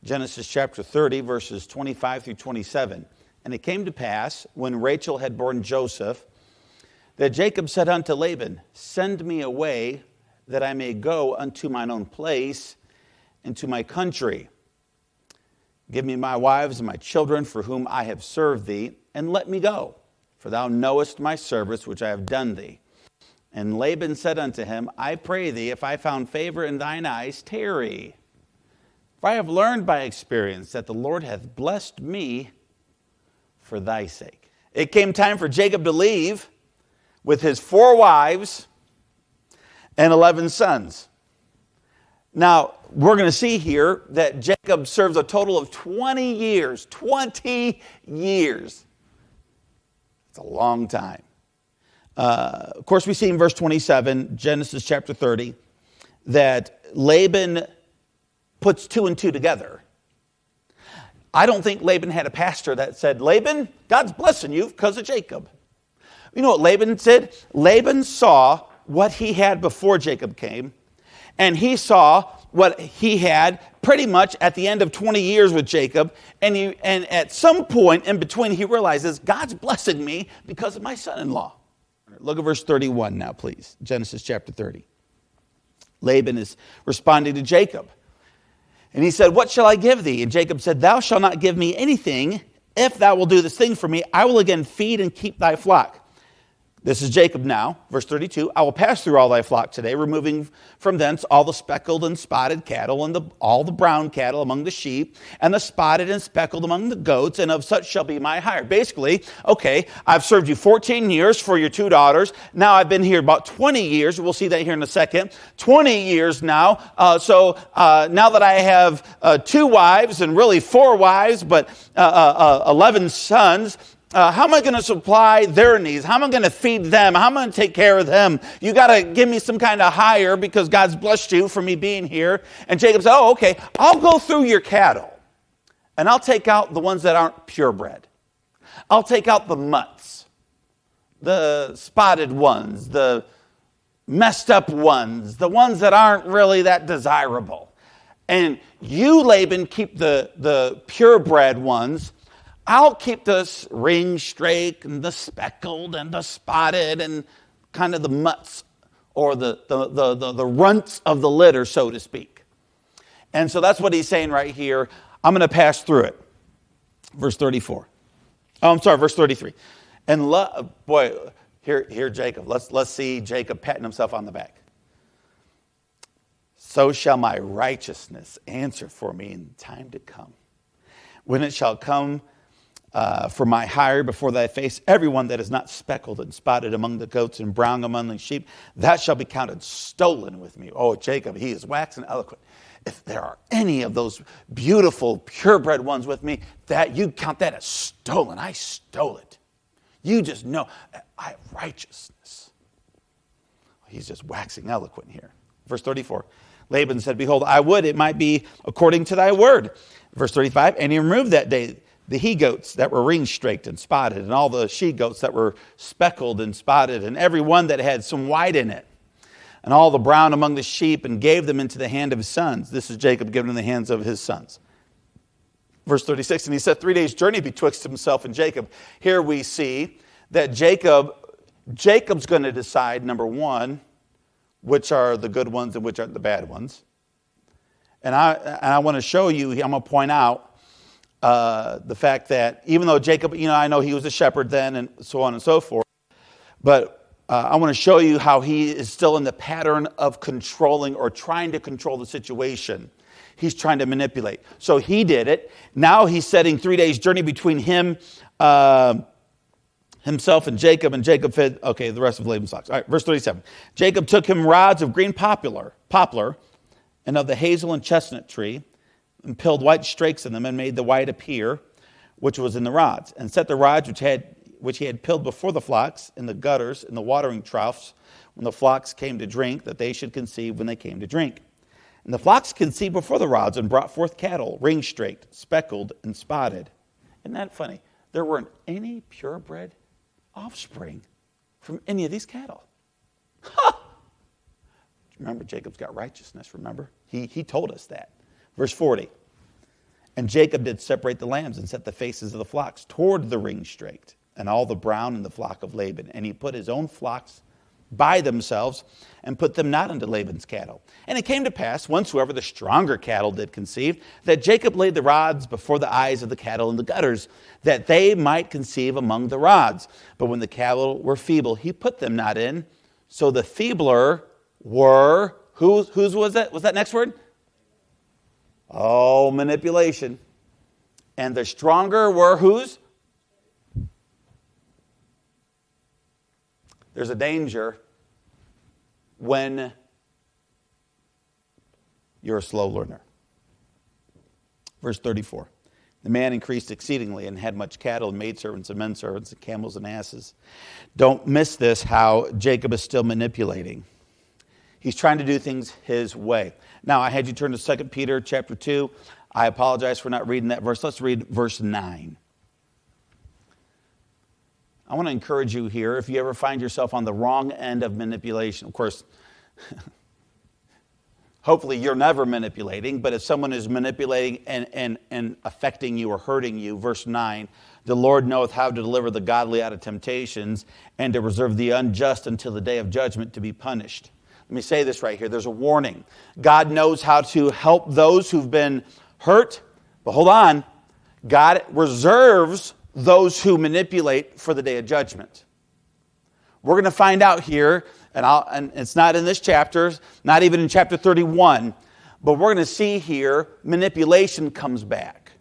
Genesis chapter 30, verses 25 through 27. And it came to pass, when Rachel had borne Joseph, that Jacob said unto Laban, Send me away, that I may go unto mine own place, and to my country. Give me my wives and my children, for whom I have served thee, and let me go. For thou knowest my service which I have done thee. And Laban said unto him, I pray thee, if I found favor in thine eyes, tarry. For I have learned by experience that the Lord hath blessed me for thy sake. It came time for Jacob to leave with his 4 wives and 11 sons. Now, we're going to see here that Jacob serves a total of 20 years. 20 years. It's a long time. Of course, we see in verse 27, Genesis chapter 30, that Laban puts 2 and 2 together. I don't think Laban had a pastor that said, Laban, God's blessing you because of Jacob. You know what Laban said? Laban saw what he had before Jacob came, and he saw what he had pretty much at the end of 20 years with Jacob, and at some point in between he realizes, God's blessing me because of my son-in-law. Look at verse 31 now, please. Genesis chapter 30. Laban is responding to Jacob. And he said, What shall I give thee? And Jacob said, Thou shalt not give me anything. If thou wilt do this thing for me, I will again feed and keep thy flock. This is Jacob now, verse 32. I will pass through all thy flock today, removing from thence all the speckled and spotted cattle, and all the brown cattle among the sheep, and the spotted and speckled among the goats, and of such shall be my hire. Basically, okay, I've served you 14 years for your 2 daughters. Now I've been here about 20 years. We'll see that here in a second. 20 years now. So now that I have 2 wives, and really 4 wives, but 11 sons, how am I going to supply their needs? How am I going to feed them? How am I going to take care of them? You got to give me some kind of hire because God's blessed you for me being here. And Jacob said, oh, okay, I'll go through your cattle and I'll take out the ones that aren't purebred. I'll take out the mutts, the spotted ones, the messed up ones, the ones that aren't really that desirable. And you, Laban, keep the purebred ones. I'll keep this ring straight and the speckled and the spotted and kind of the mutts or the runts of the litter, so to speak. And so that's what he's saying right here. I'm going to pass through it. Verse 34. Oh, I'm sorry, verse 33. And boy, here Jacob. Let's see Jacob patting himself on the back. So shall my righteousness answer for me in time to come. When it shall come for my hire before thy face, everyone that is not speckled and spotted among the goats and brown among the sheep, that shall be counted stolen with me. Oh, Jacob, he is waxing eloquent. If there are any of those beautiful, purebred ones with me, that you count that as stolen. I stole it. You just know I have righteousness. He's just waxing eloquent here. Verse 34, Laban said, Behold, I would it might be according to thy word. Verse 35, and he removed that day the he-goats that were ring-straked and spotted, and all the she-goats that were speckled and spotted, and every one that had some white in it, and all the brown among the sheep, and gave them into the hand of his sons. This is Jacob given in the hands of his sons. Verse 36, and he set 3 days' journey betwixt himself and Jacob. Here we see that Jacob's going to decide, number one, which are the good ones and which are the bad ones. And I want to show you, I'm going to point out, the fact that even though Jacob, I know he was a shepherd then and so on and so forth, but I want to show you how he is still in the pattern of controlling or trying to control the situation. He's trying to manipulate. So he did it. Now he's setting 3 days journey between himself and Jacob fed, the rest of Laban's flocks. All right, verse 37. Jacob took him rods of green poplar, and of the hazel and chestnut tree, and pilled white strakes in them, and made the white appear, which was in the rods, and set the rods which he had pilled before the flocks in the gutters, in the watering troughs, when the flocks came to drink, that they should conceive when they came to drink. And the flocks conceived before the rods, and brought forth cattle, ring-straked, speckled, and spotted. Isn't that funny? There weren't any purebred offspring from any of these cattle. Ha! Remember, Jacob's got righteousness, remember? He told us that. Verse 40. And Jacob did separate the lambs and set the faces of the flocks toward the ring straight, and all the brown in the flock of Laban. And he put his own flocks by themselves and put them not unto Laban's cattle. And it came to pass, whensoever the stronger cattle did conceive, that Jacob laid the rods before the eyes of the cattle in the gutters, that they might conceive among the rods. But when the cattle were feeble, he put them not in. So the feebler were, whose was that? Was that next word? Oh, manipulation. And the stronger were whose? There's a danger when you're a slow learner. Verse 34. The man increased exceedingly and had much cattle and maidservants and menservants and camels and asses. Don't miss this, how Jacob is still manipulating. He's trying to do things his way. Now, I had you turn to 2 Peter chapter 2. I apologize for not reading that verse. Let's read verse 9. I want to encourage you here, if you ever find yourself on the wrong end of manipulation, of course, hopefully you're never manipulating, but if someone is manipulating and affecting you or hurting you, verse 9, the Lord knoweth how to deliver the godly out of temptations and to reserve the unjust until the day of judgment to be punished. Let me say this right here. There's a warning. God knows how to help those who've been hurt, but hold on. God reserves those who manipulate for the day of judgment. We're going to find out here, and it's not in this chapter, not even in chapter 31, but we're going to see here manipulation comes back.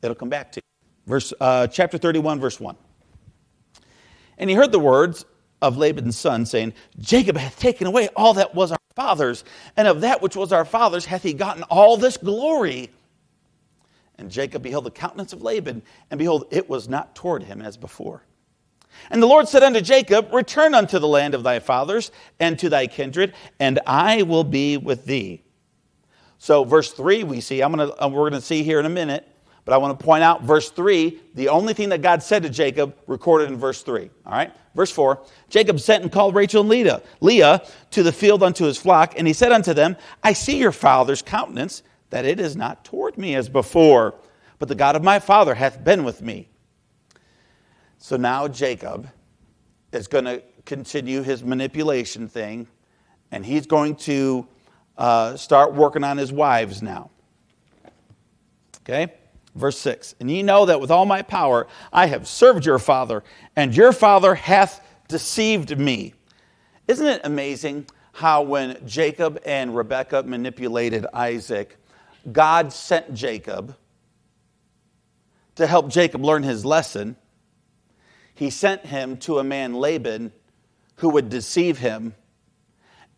It'll come back to you. Chapter 31, verse 1. And he heard the words of Laban's son, saying, Jacob hath taken away all that was our father's, and of that which was our father's hath he gotten all this glory. And Jacob beheld the countenance of Laban, and behold, it was not toward him as before. And the Lord said unto Jacob, return unto the land of thy fathers, and to thy kindred, and I will be with thee. So verse 3 we see, we're going to see here in a minute, but I want to point out verse 3, the only thing that God said to Jacob recorded in verse 3. All right? Verse 4, Jacob sent and called Rachel and Leah to the field unto his flock, and he said unto them, I see your father's countenance, that it is not toward me as before, but the God of my father hath been with me. So now Jacob is going to continue his manipulation thing, and he's going to start working on his wives now. Okay? Verse 6, and ye know that with all my power I have served your father, and your father hath deceived me. Isn't it amazing how when Jacob and Rebekah manipulated Isaac, God sent Jacob to help Jacob learn his lesson. He sent him to a man, Laban, who would deceive him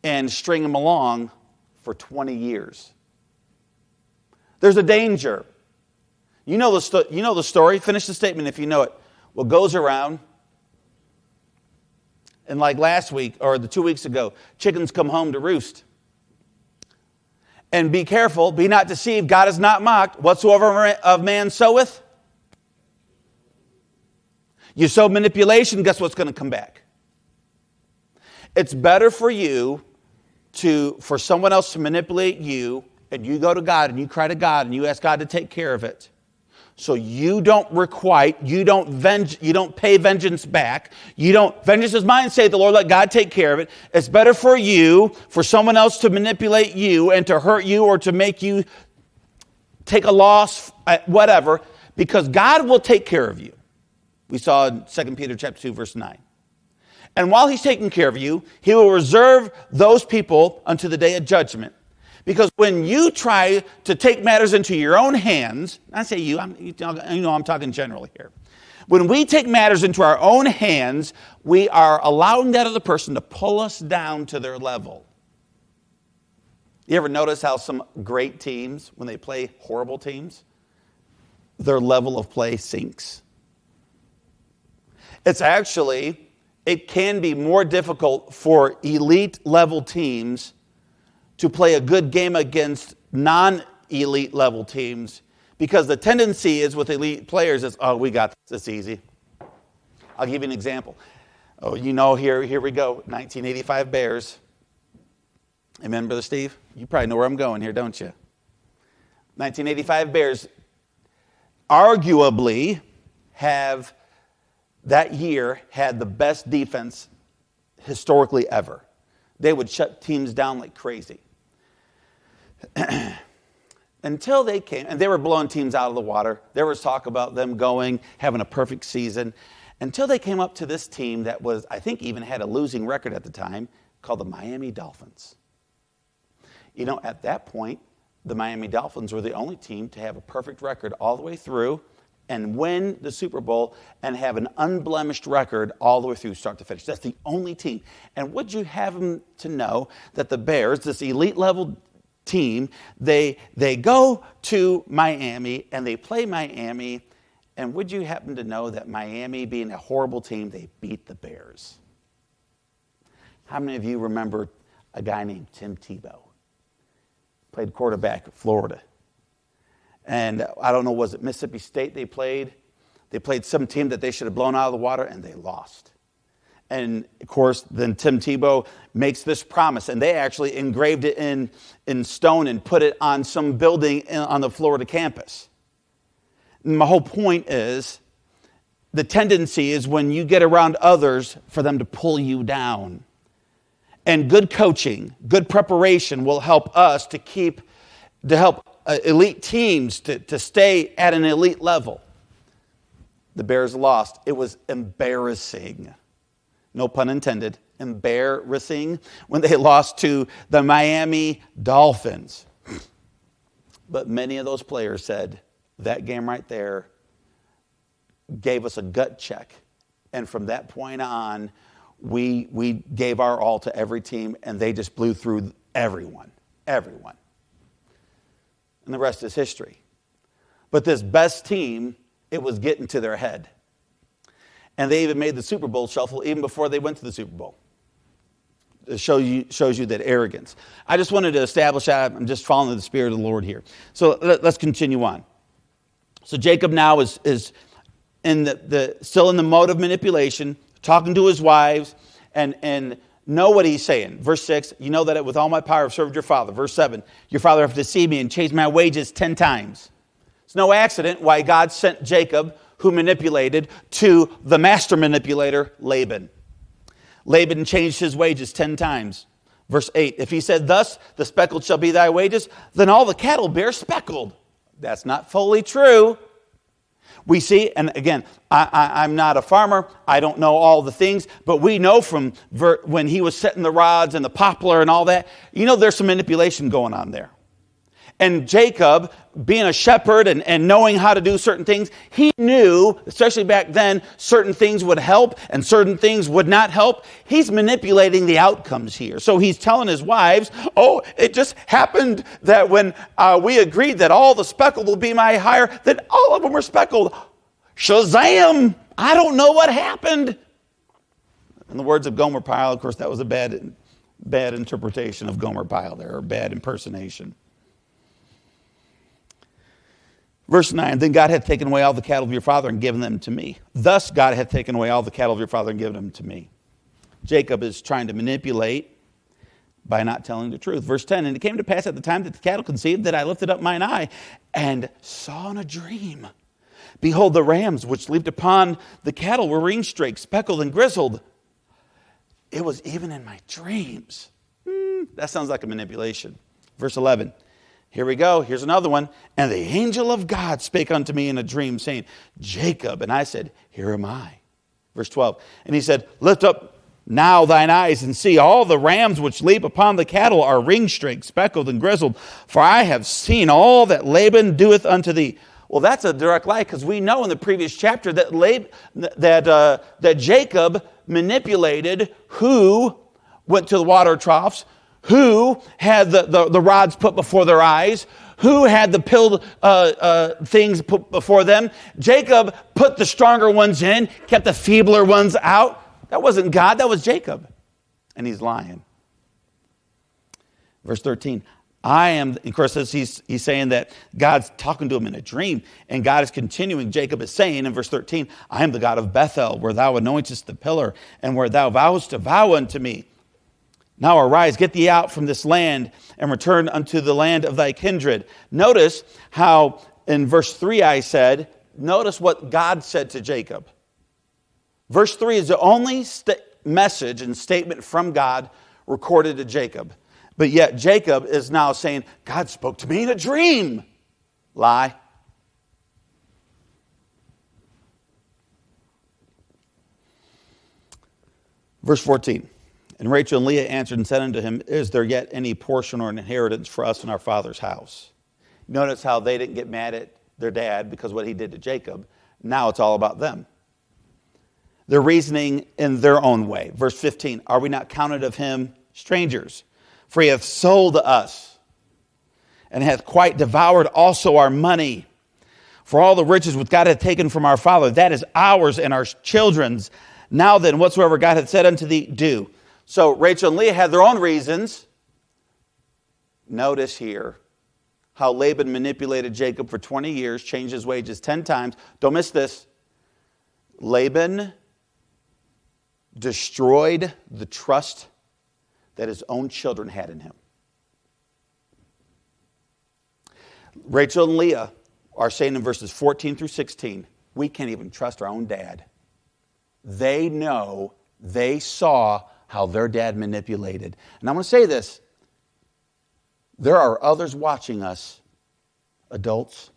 and string him along for 20 years. There's a danger. You know the story. Finish the statement if you know it. What goes around, and like last week or the 2 weeks ago, chickens come home to roost. And be careful, be not deceived, God is not mocked. Whatsoever of man soweth, you sow manipulation, guess what's going to come back? It's better for you for someone else to manipulate you, and you go to God and you cry to God and you ask God to take care of it. So you don't requite, you don't pay vengeance back. Vengeance is mine, saith the Lord, let God take care of it. It's better for you, for someone else to manipulate you and to hurt you or to make you take a loss, whatever, because God will take care of you. We saw in 2 Peter chapter 2, verse 9. And while he's taking care of you, he will reserve those people unto the day of judgment. Because when you try to take matters into your own hands, I say you, I'm talking generally here. When we take matters into our own hands, we are allowing that other person to pull us down to their level. You ever notice how some great teams, when they play horrible teams, their level of play sinks? It can be more difficult for elite level teams to play a good game against non-elite level teams, because the tendency is with elite players is, oh, we got this, it's easy. I'll give you an example. Oh, here we go, 1985 Bears. Amen, Brother Steve? You probably know where I'm going here, don't you? 1985 Bears arguably have that year had the best defense historically ever. They would shut teams down like crazy. Until they came, and they were blowing teams out of the water. There was talk about them having a perfect season, until they came up to this team that was, I think, even had a losing record at the time, called the Miami Dolphins. You know, at that point, the Miami Dolphins were the only team to have a perfect record all the way through and win the Super Bowl and have an unblemished record all the way through start to finish. That's the only team. And would you have them to know that the Bears, this elite level team, they go to Miami and they play Miami, and would you happen to know that Miami, being a horrible team, they beat the Bears? How many of you remember a guy named Tim Tebow? Played quarterback at Florida. And I don't know, was it Mississippi State they played? They played some team that they should have blown out of the water, and they lost. And, of course, then Tim Tebow makes this promise, and they actually engraved it in stone and put it on some building on the Florida campus. And my whole point is, the tendency is when you get around others for them to pull you down. And good coaching, good preparation will help us to help elite teams to stay at an elite level. The Bears lost. It was embarrassing. No pun intended. Embarrassing when they lost to the Miami Dolphins. But many of those players said that game right there gave us a gut check. And from that point on, we gave our all to every team, and they just blew through everyone. And the rest is history. But this best team, it was getting to their head. And they even made the Super Bowl shuffle even before they went to the Super Bowl. It shows you that arrogance. I just wanted to establish that. I'm just following the Spirit of the Lord here. So let's continue on. So Jacob now is in still in the mode of manipulation, talking to his wives, and know what he's saying. Verse 6, you know that with all my power I've served your father. Verse 7, your father have deceived me and changed my wages 10 times. It's no accident why God sent Jacob, who manipulated, to the master manipulator, Laban. Laban changed his wages 10 times. Verse 8, if he said, thus the speckled shall be thy wages, then all the cattle bear speckled. That's not fully true. We see, and again, I'm not a farmer. I don't know all the things, but we know from when he was setting the rods and the poplar and all that, there's some manipulation going on there. And Jacob, being a shepherd and knowing how to do certain things, he knew, especially back then, certain things would help and certain things would not help. He's manipulating the outcomes here. So he's telling his wives, it just happened that when we agreed that all the speckled will be my hire, that all of them were speckled. Shazam! I don't know what happened. In the words of Gomer Pyle, of course, that was a bad interpretation of Gomer Pyle there, or bad impersonation. Verse 9, then God hath taken away all the cattle of your father and given them to me. Thus God hath taken away all the cattle of your father and given them to me. Jacob is trying to manipulate by not telling the truth. Verse 10, and it came to pass at the time that the cattle conceived that I lifted up mine eye and saw in a dream. Behold, the rams which leaped upon the cattle were ring-streaked, speckled, and grizzled. It was even in my dreams. That sounds like a manipulation. Verse 11. Here we go. Here's another one. And the angel of God spake unto me in a dream, saying, Jacob. And I said, here am I. Verse 12. And he said, lift up now thine eyes and see, all the rams which leap upon the cattle are ring-streaked, speckled, and grizzled. For I have seen all that Laban doeth unto thee. Well, that's a direct lie, because we know in the previous chapter that Jacob manipulated who went to the water troughs, who had the rods put before their eyes, who had the pilled things put before them. Jacob put the stronger ones in, kept the feebler ones out. That wasn't God, that was Jacob. And he's lying. Verse 13, of course, he's saying that God's talking to him in a dream. And God is continuing. Jacob is saying in verse 13, I am the God of Bethel, where thou anointest the pillar, and where thou vowest to vow unto me. Now arise, get thee out from this land, and return unto the land of thy kindred. Notice how in verse 3 I said, notice what God said to Jacob. Verse 3 is the only message and statement from God recorded to Jacob. But yet Jacob is now saying, God spoke to me in a dream. Lie. Verse 14. And Rachel and Leah answered and said unto him, is there yet any portion or an inheritance for us in our father's house? Notice how they didn't get mad at their dad because what he did to Jacob. Now it's all about them. They're reasoning in their own way. Verse 15, are we not counted of him strangers? For he hath sold us and hath quite devoured also our money. For all the riches which God hath taken from our father, that is ours and our children's. Now then, whatsoever God hath said unto thee, do. So Rachel and Leah had their own reasons. Notice here how Laban manipulated Jacob for 20 years, changed his wages 10 times. Don't miss this. Laban destroyed the trust that his own children had in him. Rachel and Leah are saying in verses 14 through 16, we can't even trust our own dad. They know, they saw how their dad manipulated. And I want to say this. There are others watching us, adults,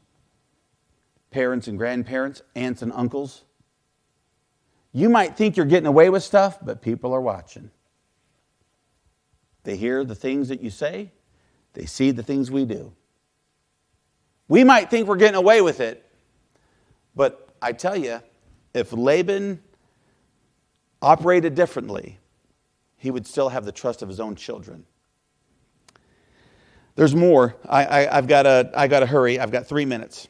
parents and grandparents, aunts and uncles. You might think you're getting away with stuff, but people are watching. They hear the things that you say. They see the things we do. We might think we're getting away with it, but I tell you, if Laban operated differently, he would still have the trust of his own children. There's more. I've got to hurry. I've got 3 minutes.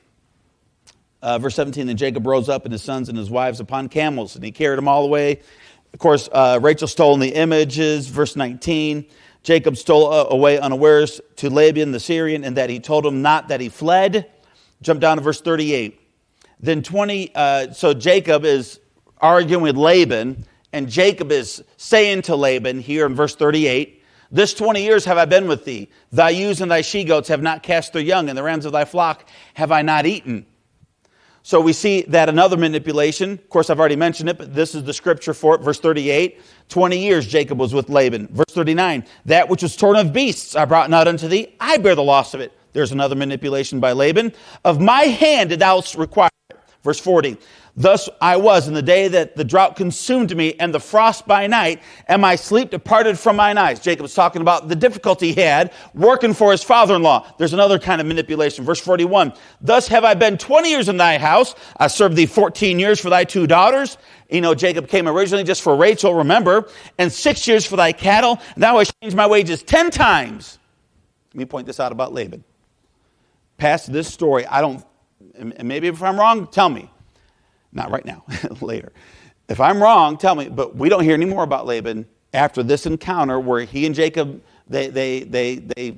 Verse 17, then Jacob rose up and his sons and his wives upon camels, and he carried them all away. Of course, Rachel stole the images. Verse 19, Jacob stole away unawares to Laban the Syrian, and that he told him not that he fled. Jump down to verse 38. Then so Jacob is arguing with Laban, and Jacob is saying to Laban here in verse 38, this 20 years have I been with thee. Thy ewes and thy she-goats have not cast their young, and the rams of thy flock have I not eaten. So we see that another manipulation. Of course, I've already mentioned it, but this is the scripture for it. Verse 38, 20 years Jacob was with Laban. Verse 39, that which was torn of beasts I brought not unto thee. I bear the loss of it. There's another manipulation by Laban. Of my hand did thou require it. Verse 40, thus I was in the day that the drought consumed me and the frost by night, and my sleep departed from mine eyes. Jacob's talking about the difficulty he had working for his father-in-law. There's another kind of manipulation. Verse 41, thus have I been 20 years in thy house. I served thee 14 years for thy 2 daughters. You know, Jacob came originally just for Rachel, remember, and 6 years for thy cattle. Thou hast changed my wages 10 times. Let me point this out about Laban. Past this story, and maybe if I'm wrong, tell me. Not right now, later. If I'm wrong, tell me. But we don't hear any more about Laban after this encounter where he and Jacob, they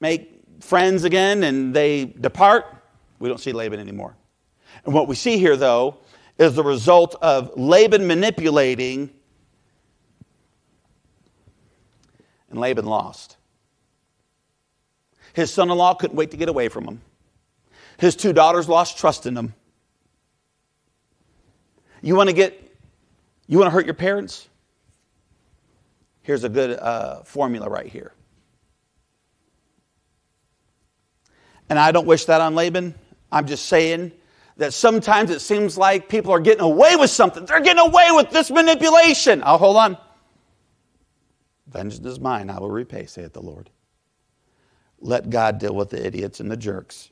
make friends again and they depart. We don't see Laban anymore. And what we see here, though, is the result of Laban manipulating, and Laban lost. His son-in-law couldn't wait to get away from him. His 2 daughters lost trust in him. You want to hurt your parents? Here's a good formula right here. And I don't wish that on Laban. I'm just saying that sometimes it seems like people are getting away with something. They're getting away with this manipulation. I'll hold on. Vengeance is mine, I will repay, saith the Lord. Let God deal with the idiots and the jerks.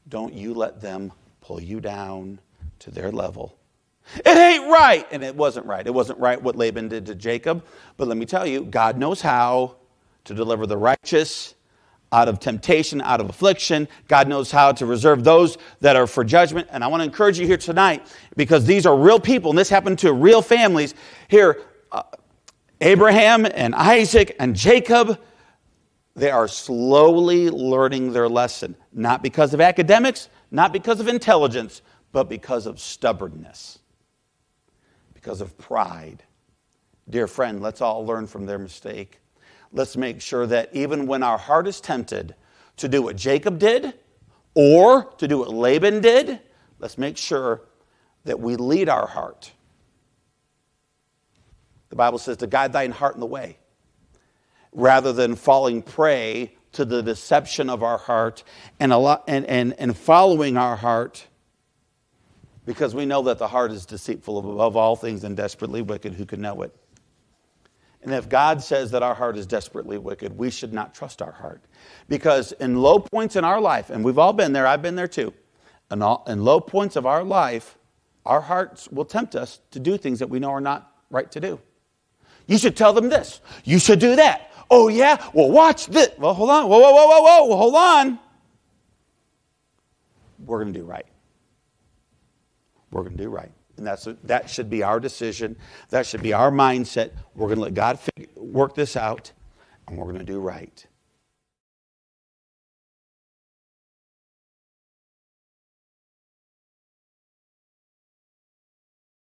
Don't you let them pull you down to their level. It ain't right. And it wasn't right. It wasn't right what Laban did to Jacob. But let me tell you, God knows how to deliver the righteous out of temptation, out of affliction. God knows how to reserve those that are for judgment. And I want to encourage you here tonight, because these are real people, and this happened to real families. Here, Abraham and Isaac and Jacob, they are slowly learning their lesson. Not because of academics, not because of intelligence, but because of stubbornness, because of pride. Dear friend, let's all learn from their mistake. let's make sure that even when our heart is tempted to do what Jacob did or to do what Laban did, let's make sure that we lead our heart. The Bible says to guide thine heart in the way, rather than falling prey to the deception of our heart and following our heart, because we know that the heart is deceitful above all things and desperately wicked. Who can know it? And if God says that our heart is desperately wicked, we should not trust our heart. Because in low points in our life, and we've all been there, I've been there too, in low points of our life, our hearts will tempt us to do things that we know are not right to do. You should tell them this. You should do that. Oh, yeah? Well, watch this. Well, hold on. Whoa. Well, hold on. We're going to do right. We're going to do right. And that should be our decision. That should be our mindset. We're going to let God work this out, and we're going to do right.